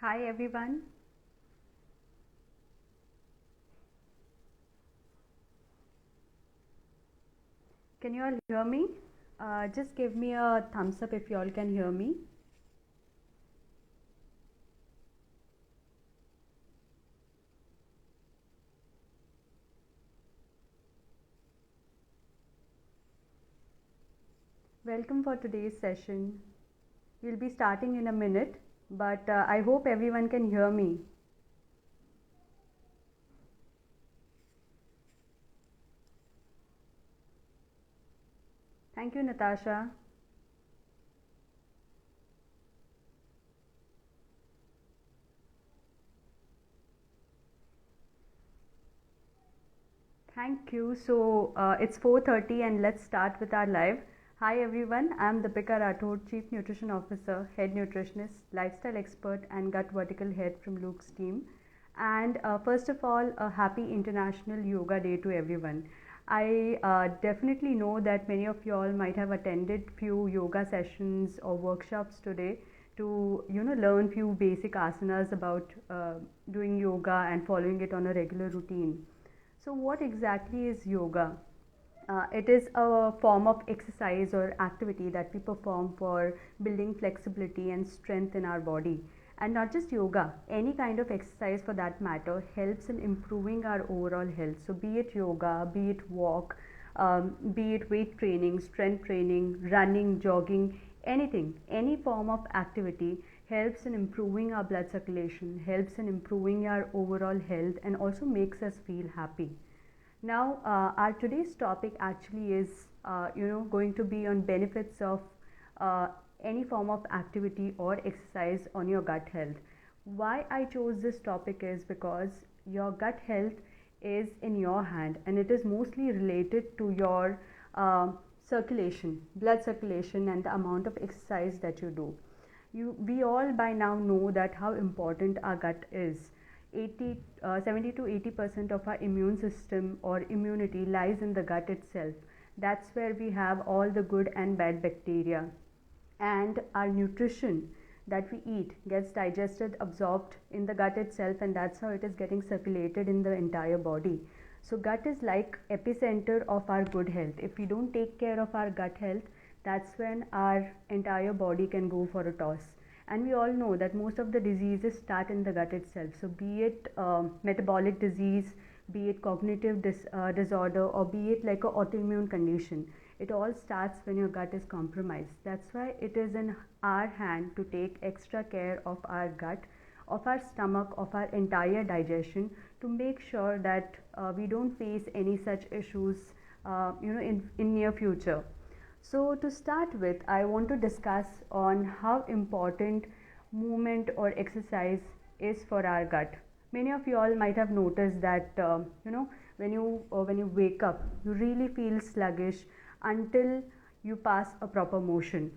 Hi everyone. Can you all hear me? Just give me a thumbs up if you all can hear me. Welcome for today's session. We'll be starting in a minute, but I hope everyone can hear me. Thank you, Natasha. Thank you. So it's 4:30 and let's start with our live. Hi everyone, I'm Deepika Rathod, Chief Nutrition Officer, Head Nutritionist, Lifestyle Expert and Gut Vertical Head from Luke's team. And first of all, a happy International Yoga Day to everyone. I definitely know that many of you all might have attended few yoga sessions or workshops today to learn few basic asanas about doing yoga and following it on a regular routine. So, what exactly is yoga? It is a form of exercise or activity that we perform for building flexibility and strength in our body. And not just yoga, any kind of exercise for that matter helps in improving our overall health. So, be it yoga, be it walk, be it weight training, strength training, running, jogging, anything, any form of activity helps in improving our blood circulation, helps in improving our overall health, and also makes us feel happy. Now, our today's topic actually is, going to be on benefits of uh, any form of activity or exercise on your gut health. Why I chose this topic is because your gut health is in your hand, and it is mostly related to your circulation, blood circulation, and the amount of exercise that you do. We all by now know that how important our gut is. 70 to 80% of our immune system or immunity lies in the gut itself. That's where we have all the good and bad bacteria, and our nutrition that we eat gets digested, absorbed in the gut itself, and that's how it is getting circulated in the entire body. So gut is like epicenter of our good health. If we don't take care of our gut health, that's when our entire body can go for a toss. And we all know that most of the diseases start in the gut itself. So be it metabolic disease, be it cognitive disorder, or be it like an autoimmune condition, it all starts when your gut is compromised. That's why it is in our hand to take extra care of our gut, of our stomach, of our entire digestion, to make sure that we don't face any such issues in near future. So to start with, I want to discuss on how important movement or exercise is for our gut. Many of you all might have noticed that when you wake up, you really feel sluggish until you pass a proper motion.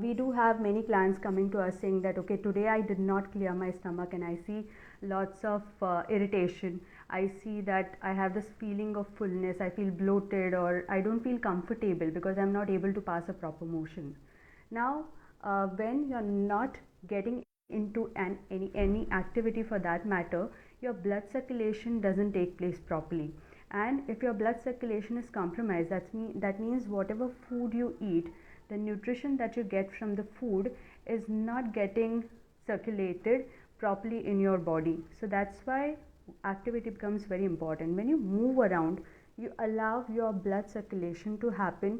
We do have many clients coming to us saying that, okay, today I did not clear my stomach and I see lots of irritation. I see that I have this feeling of fullness, I feel bloated, or I don't feel comfortable because I'm not able to pass a proper motion. Now, when you're not getting into any activity for that matter, your blood circulation doesn't take place properly. And if your blood circulation is compromised, that means whatever food you eat, the nutrition that you get from the food is not getting circulated properly in your body. So that's why activity becomes very important. When you move around, you allow your blood circulation to happen.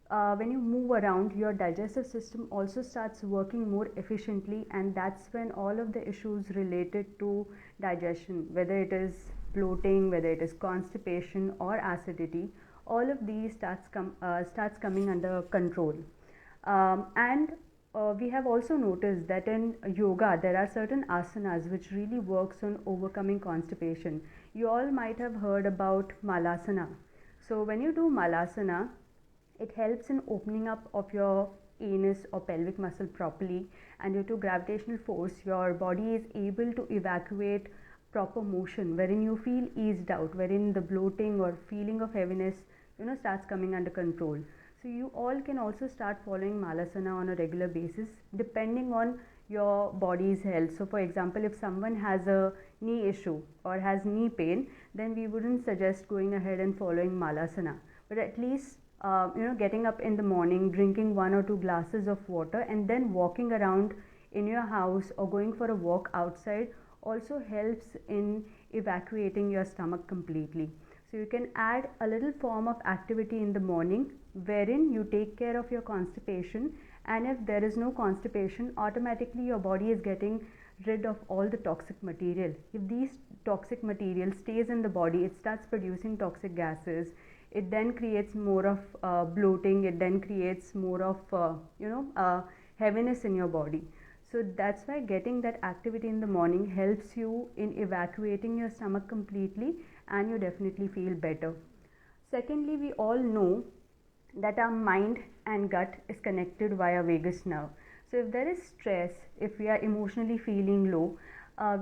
When you move around, your digestive system also starts working more efficiently, and that's when all of the issues related to digestion, whether it is bloating, whether it is constipation or acidity, all of these starts coming under control. And we have also noticed that in yoga there are certain asanas which really works on overcoming constipation. You all might have heard about Malasana. So when you do Malasana, it helps in opening up of your anus or pelvic muscle properly, and due to gravitational force your body is able to evacuate proper motion, wherein you feel eased out, wherein the bloating or feeling of heaviness starts coming under control. So you all can also start following Malasana on a regular basis depending on your body's health. So for example, if someone has a knee issue or has knee pain, then we wouldn't suggest going ahead and following Malasana, but at least getting up in the morning, drinking 1 or 2 glasses of water, and then walking around in your house or going for a walk outside also helps in evacuating your stomach completely. So you can add a little form of activity in the morning wherein you take care of your constipation, and if there is no constipation, automatically your body is getting rid of all the toxic material. If these toxic material stays in the body, it starts producing toxic gases. It then creates more of bloating. It then creates more of heaviness in your body. So that's why getting that activity in the morning helps you in evacuating your stomach completely, and you definitely feel better. Secondly, we all know that our mind and gut is connected via vagus nerve. So if there is stress, if we are emotionally feeling low,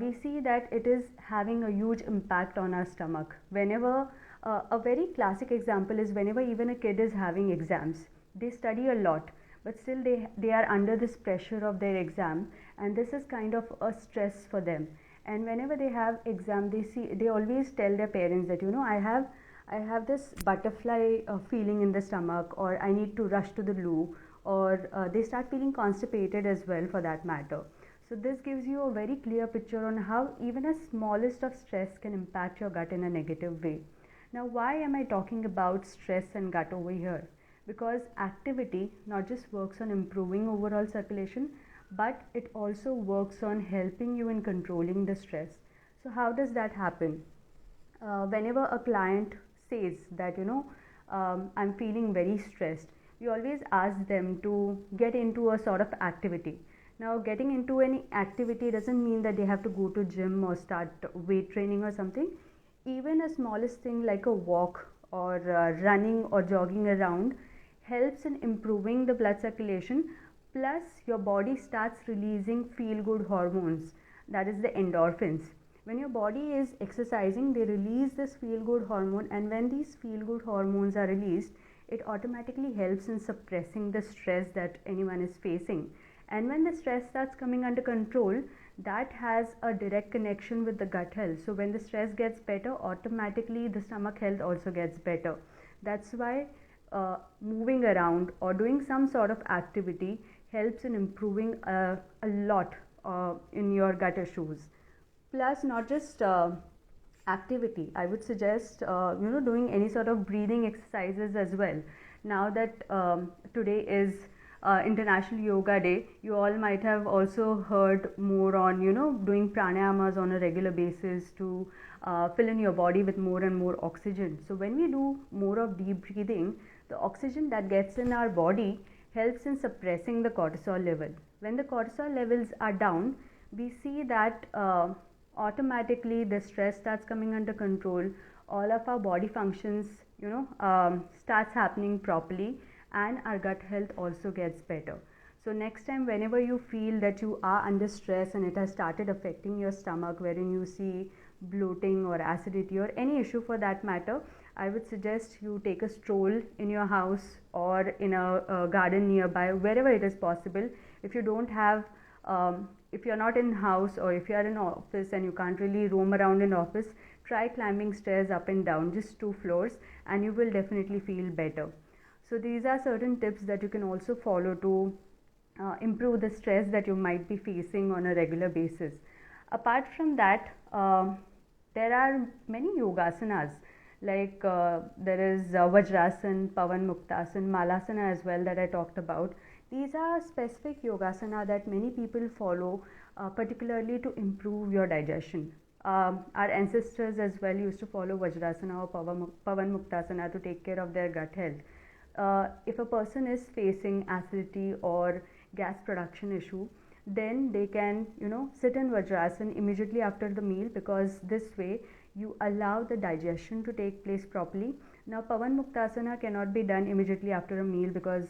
we see that it is having a huge impact on our stomach. Whenever a very classic example is whenever even a kid is having exams, they study a lot, but still they are under this pressure of their exam, and this is kind of a stress for them. And whenever they have exam, they always tell their parents that I have this butterfly feeling in the stomach, or I need to rush to the loo, or they start feeling constipated as well for that matter. So this gives you a very clear picture on how even a smallest of stress can impact your gut in a negative way. Now, why am I talking about stress and gut over here? Because activity not just works on improving overall circulation, but it also works on helping you in controlling the stress. So how does that happen? Whenever a client says that I'm feeling very stressed, we always ask them to get into a sort of activity. Now, getting into any activity doesn't mean that they have to go to gym or start weight training or something. Even a smallest thing like a walk or running or jogging around helps in improving the blood circulation. Plus, your body starts releasing feel-good hormones, that is the endorphins. When your body is exercising, they release this feel-good hormone, and when these feel-good hormones are released, it automatically helps in suppressing the stress that anyone is facing. And when the stress starts coming under control, that has a direct connection with the gut health. So when the stress gets better, automatically the stomach health also gets better. That's why moving around or doing some sort of activity helps in improving a lot in your gut issues. Plus, not just activity, I would suggest doing any sort of breathing exercises as well. Now that today is International Yoga Day, you all might have also heard more on doing pranayamas on a regular basis to fill in your body with more and more oxygen. So when we do more of deep breathing, the oxygen that gets in our body helps in suppressing the cortisol level. When the cortisol levels are down, we see that automatically the stress starts coming under control. All of our body functions starts happening properly, and our gut health also gets better. So next time whenever you feel that you are under stress and it has started affecting your stomach, wherein you see bloating or acidity or any issue for that matter, I would suggest you take a stroll in your house or in a garden nearby, wherever it is possible. If you don't have if you're not in house, or if you're in office and you can't really roam around in office, try climbing stairs up and down, just 2 floors, and you will definitely feel better. So these are certain tips that you can also follow to improve the stress that you might be facing on a regular basis. Apart from that, there are many yogasanas, like there is Vajrasan, Pavan Muktasan, Malasana as well that I talked about. These are specific yogasana that many people follow, particularly to improve your digestion. Our ancestors as well used to follow Vajrasana or Pavan Muktasana to take care of their gut health. If a person is facing acidity or gas production issue, then they can sit in Vajrasan immediately after the meal, because this way you allow the digestion to take place properly. Now, Pavan Muktasana cannot be done immediately after a meal because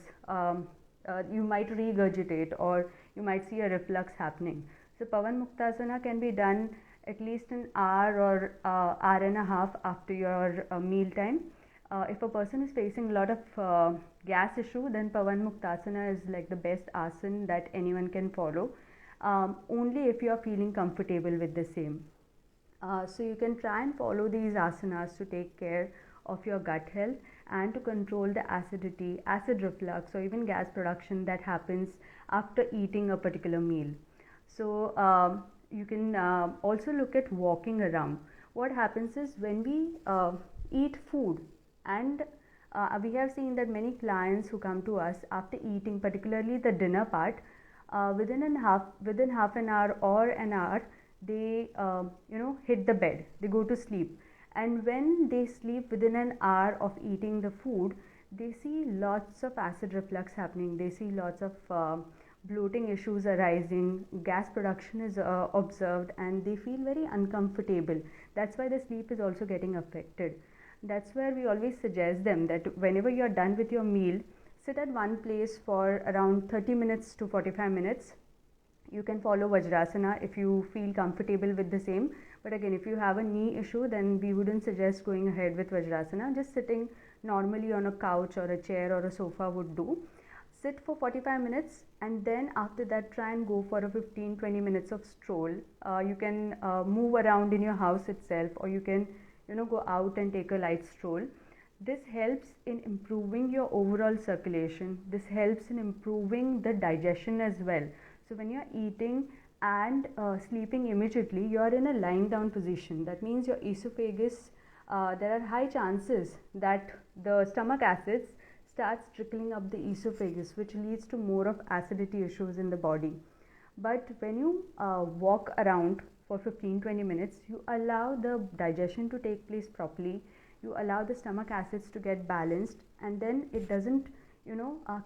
you might regurgitate or you might see a reflux happening. So Pavan Muktasana can be done at least an hour or hour and a half after your meal time. If a person is facing a lot of gas issue, then Pavan Muktasana is like the best asana that anyone can follow, only if you are feeling comfortable with the same. So you can try and follow these asanas to take care of your gut health and to control the acidity, acid reflux, or even gas production that happens after eating a particular meal. So you can also look at walking around. What happens is when we eat food, and we have seen that many clients who come to us after eating, particularly the dinner part, within half an hour or an hour, they hit the bed, they go to sleep, and when they sleep within an hour of eating the food, they see lots of acid reflux happening, they see lots of bloating issues arising, gas production is observed, and they feel very uncomfortable. That's why the sleep is also getting affected. That's where we always suggest them that whenever you are done with your meal, sit at one place for around 30 minutes to 45 minutes. You can follow Vajrasana if you feel comfortable with the same, but again, if you have a knee issue, then we wouldn't suggest going ahead with Vajrasana. Just sitting normally on a couch or a chair or a sofa would do. Sit for 45 minutes, and then after that try and go for a 15-20 minutes of stroll. You can move around in your house itself, or you can go out and take a light stroll. This helps in improving your overall circulation. This helps in improving the digestion as well. So when you're eating and sleeping immediately, you're in a lying down position. That means your esophagus, there are high chances that the stomach acids starts trickling up the esophagus, which leads to more of acidity issues in the body. But when you walk around for 15-20 minutes, you allow the digestion to take place properly, you allow the stomach acids to get balanced, and then it doesn't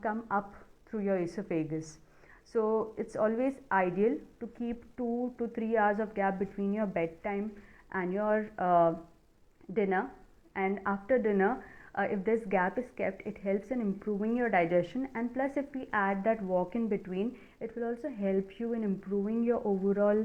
come up through your esophagus. So it's always ideal to keep 2 to 3 hours of gap between your bedtime and your dinner. And after dinner, if this gap is kept, it helps in improving your digestion, and plus if we add that walk in between, it will also help you in improving your overall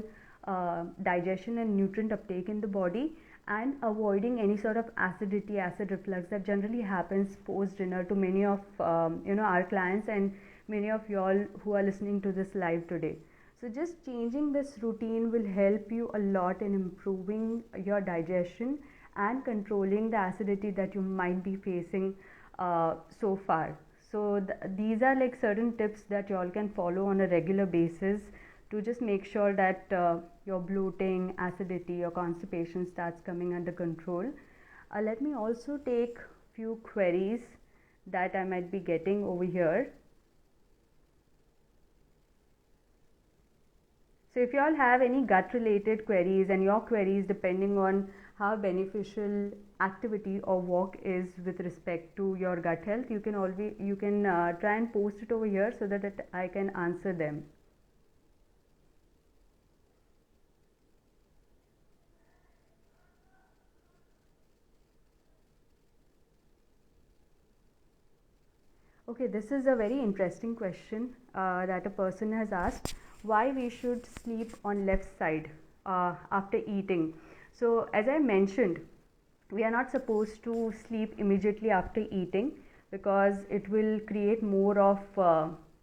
digestion and nutrient uptake in the body, and avoiding any sort of acidity, acid reflux that generally happens post dinner to many of our clients and many of y'all who are listening to this live today. So just changing this routine will help you a lot in improving your digestion and controlling the acidity that you might be facing so far. So these are like certain tips that you all can follow on a regular basis to just make sure that your bloating, acidity, or constipation starts coming under control. Let me also take few queries that I might be getting over here. So if you all have any gut related queries, and your queries depending on how beneficial activity or walk is with respect to your gut health, you can try and post it over here so that I can answer them. Okay, this is a very interesting question that a person has asked. Why we should sleep on left side after eating? So as I mentioned, we are not supposed to sleep immediately after eating, because it will create more of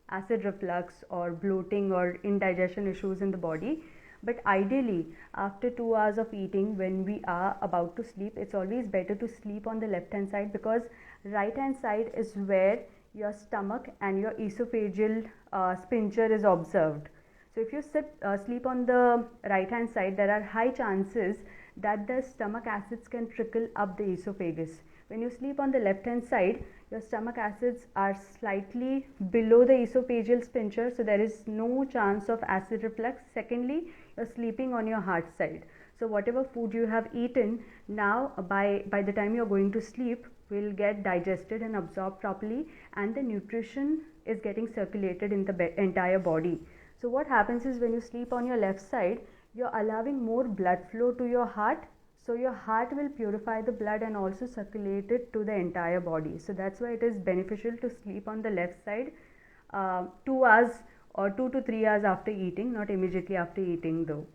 acid reflux or bloating or indigestion issues in the body. But ideally, after 2 hours of eating, when we are about to sleep, it's always better to sleep on the left hand side, because right hand side is where your stomach and your esophageal sphincter is observed. So if you sleep on the right hand side, there are high chances that the stomach acids can trickle up the esophagus. When you sleep on the left hand side, your stomach acids are slightly below the esophageal sphincter, so there is no chance of acid reflux. Secondly, you're sleeping on your heart side. So whatever food you have eaten, now by the time you're going to sleep, will get digested and absorbed properly, and the nutrition is getting circulated in the entire body. So what happens is, when you sleep on your left side, you're allowing more blood flow to your heart, so your heart will purify the blood and also circulate it to the entire body. So that's why it is beneficial to sleep on the left side 2 hours or 2 to 3 hours after eating, not immediately after eating though.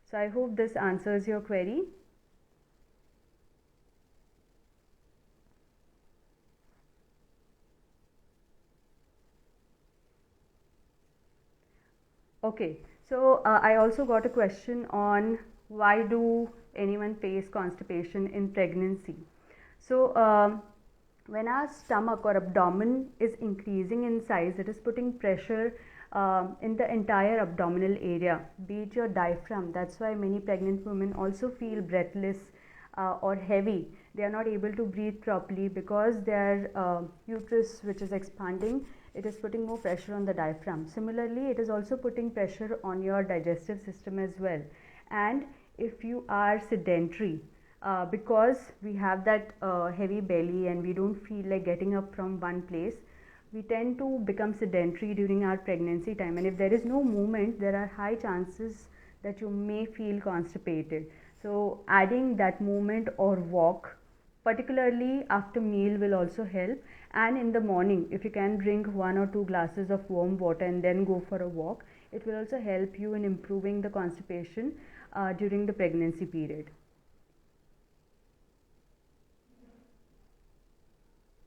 So I hope this answers your query. Okay, so I also got a question on why do anyone face constipation in pregnancy. So when our stomach or abdomen is increasing in size, it is putting pressure in the entire abdominal area, be it your diaphragm. That's why many pregnant women also feel breathless or heavy. They are not able to breathe properly because their uterus, which is expanding, it is putting more pressure on the diaphragm. Similarly, it is also putting pressure on your digestive system as well. And if you are sedentary, because we have that heavy belly and we don't feel like getting up from one place, we tend to become sedentary during our pregnancy time, and if there is no movement, there are high chances that you may feel constipated. So adding that movement or walk, particularly after meal, will also help. And in the morning, if you can drink 1 or 2 glasses of warm water and then go for a walk, it will also help you in improving the constipation during the pregnancy period.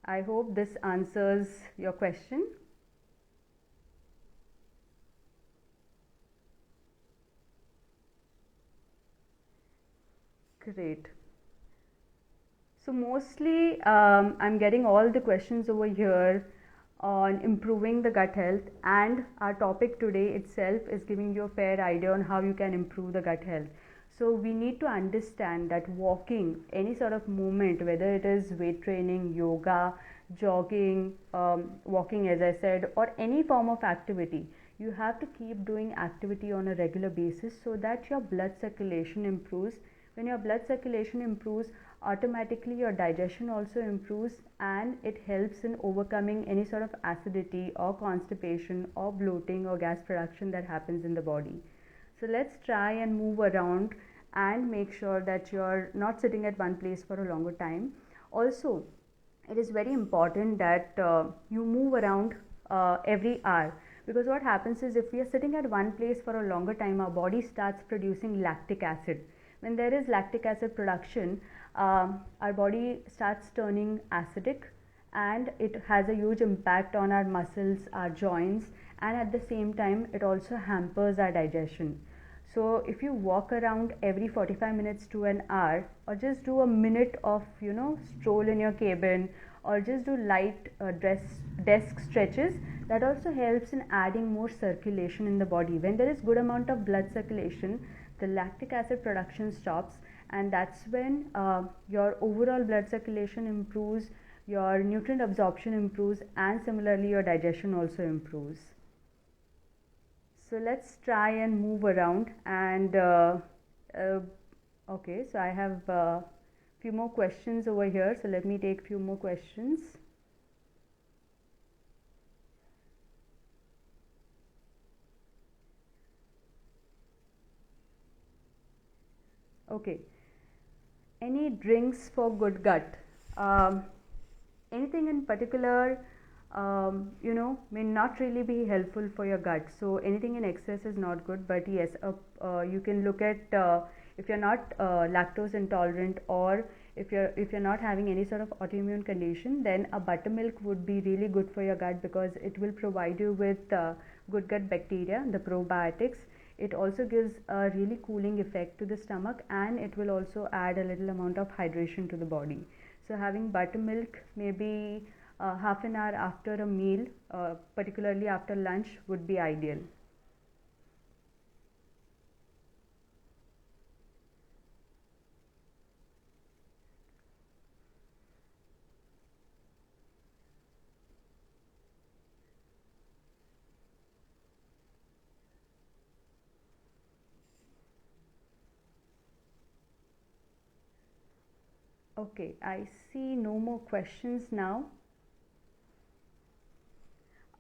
I hope this answers your question. Great. So mostly I'm getting all the questions over here on improving the gut health, and our topic today itself is giving you a fair idea on how you can improve the gut health. So we need to understand that walking, any sort of movement, whether it is weight training, yoga, jogging, walking as I said, or any form of activity, you have to keep doing activity on a regular basis so that your blood circulation improves. When your blood circulation improves, automatically your digestion also improves, and it helps in overcoming any sort of acidity or constipation or bloating or gas production that happens in the body. So let's try and move around and make sure that you're not sitting at one place for a longer time. Also, it is very important that you move around every hour, because what happens is if we are sitting at one place for a longer time, our body starts producing lactic acid. When there is lactic acid production, our body starts turning acidic, and it has a huge impact on our muscles, our joints, and at the same time it also hampers our digestion. So if you walk around every 45 minutes to an hour, or just do a minute of stroll in your cabin, or just do light desk stretches, that also helps in adding more circulation in the body. When there is good amount of blood circulation, the lactic acid production stops, and that's when your overall blood circulation improves, your nutrient absorption improves, and similarly your digestion also improves. So let's try and move around, and okay, so I have a few more questions over here, so let me take few more questions. Okay, any drinks for good gut? Anything in particular may not really be helpful for your gut, so anything in excess is not good. But yes, you can look at if you're not lactose intolerant, or if you're not having any sort of autoimmune condition, then a buttermilk would be really good for your gut, because it will provide you with good gut bacteria, the probiotics. It also gives a really cooling effect to the stomach, and it will also add a little amount of hydration to the body. So having buttermilk maybe half an hour after a meal, particularly after lunch, would be ideal. Okay, I see no more questions now.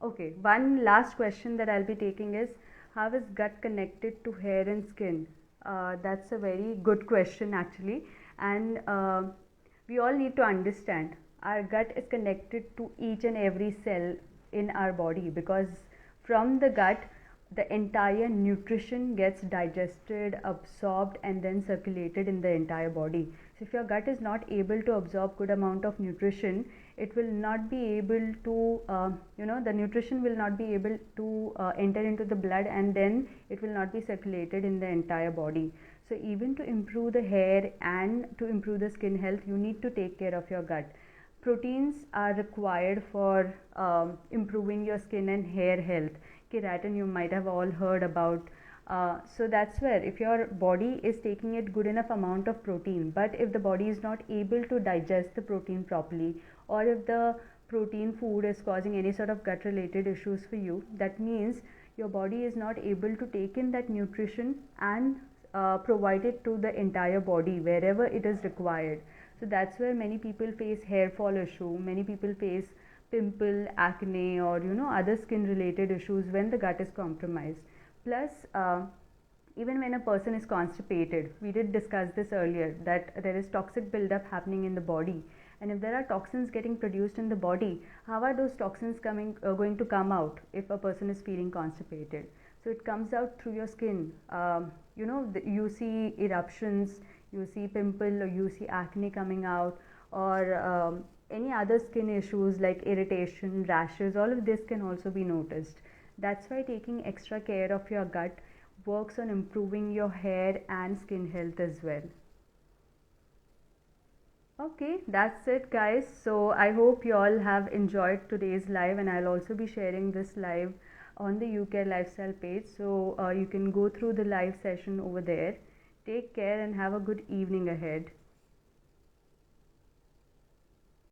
Okay, one last question that I'll be taking is, how is gut connected to hair and skin? That's a very good question actually, and we all need to understand our gut is connected to each and every cell in our body, because from the gut the entire nutrition gets digested, absorbed, and then circulated in the entire body. So if your gut is not able to absorb good amount of nutrition, it will not be able to, the nutrition will not be able to enter into the blood, and then it will not be circulated in the entire body. So even to improve the hair and to improve the skin health, you need to take care of your gut. Proteins are required for improving your skin and hair health. Keratin, you might have all heard about. So that's where, if your body is taking it good enough amount of protein, but if the body is not able to digest the protein properly, or if the protein food is causing any sort of gut related issues for you, that means your body is not able to take in that nutrition and provide it to the entire body wherever it is required. So that's where many people face hair fall issue, many people face pimple, acne, or other skin related issues when the gut is compromised. Plus, even when a person is constipated, we did discuss this earlier, that there is toxic buildup happening in the body, and if there are toxins getting produced in the body, how are those toxins going to come out if a person is feeling constipated? So it comes out through your skin. You see eruptions, you see pimple, or you see acne coming out, or any other skin issues like irritation, rashes. All of this can also be noticed. That's why taking extra care of your gut works on improving your hair and skin health as well. Okay, that's it guys. So I hope you all have enjoyed today's live, and I'll also be sharing this live on the UK Lifestyle page, so you can go through the live session over there. Take care and have a good evening ahead.